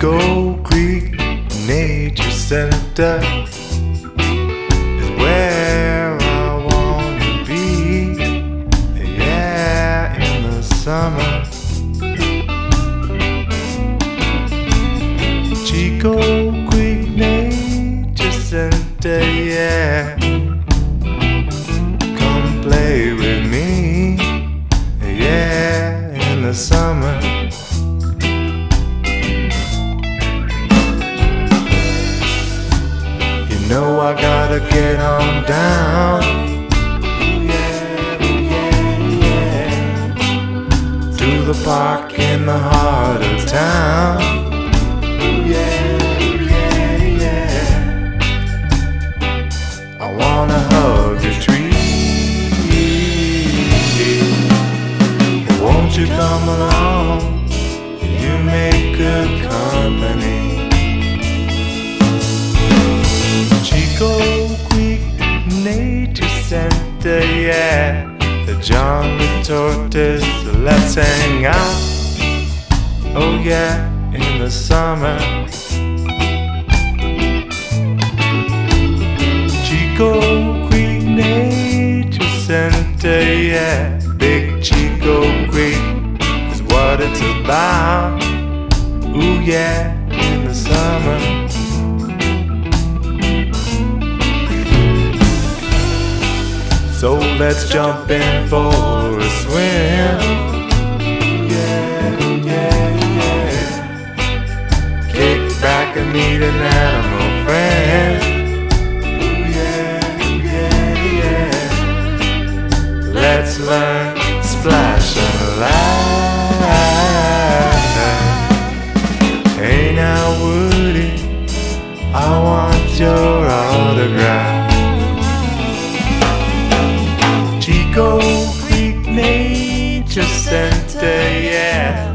Chico Creek Nature Center is where I wanna be. Yeah, in the summer. Chico Creek Nature Center, yeah. Come play with me, yeah, in the summer. You know I gotta get on down, yeah, yeah, yeah, to the park in the heart of town, yeah, yeah, yeah. I wanna hug a tree. Won't you come along? You make good company. Chico Creek Nature Center, yeah. The jungle tortoise, let's hang out. Oh yeah, in the summer. Chico Creek Nature Center, yeah. Big Chico Creek is what it's about. Ooh yeah, in the summer. So let's jump in for a swim. Yeah, yeah, yeah. Kick back and meet an animal friend. Yeah, yeah, yeah. Let's learn, splash and laugh. Hey now, Woody, I want your autograph. Chico Creek Nature Center, yeah.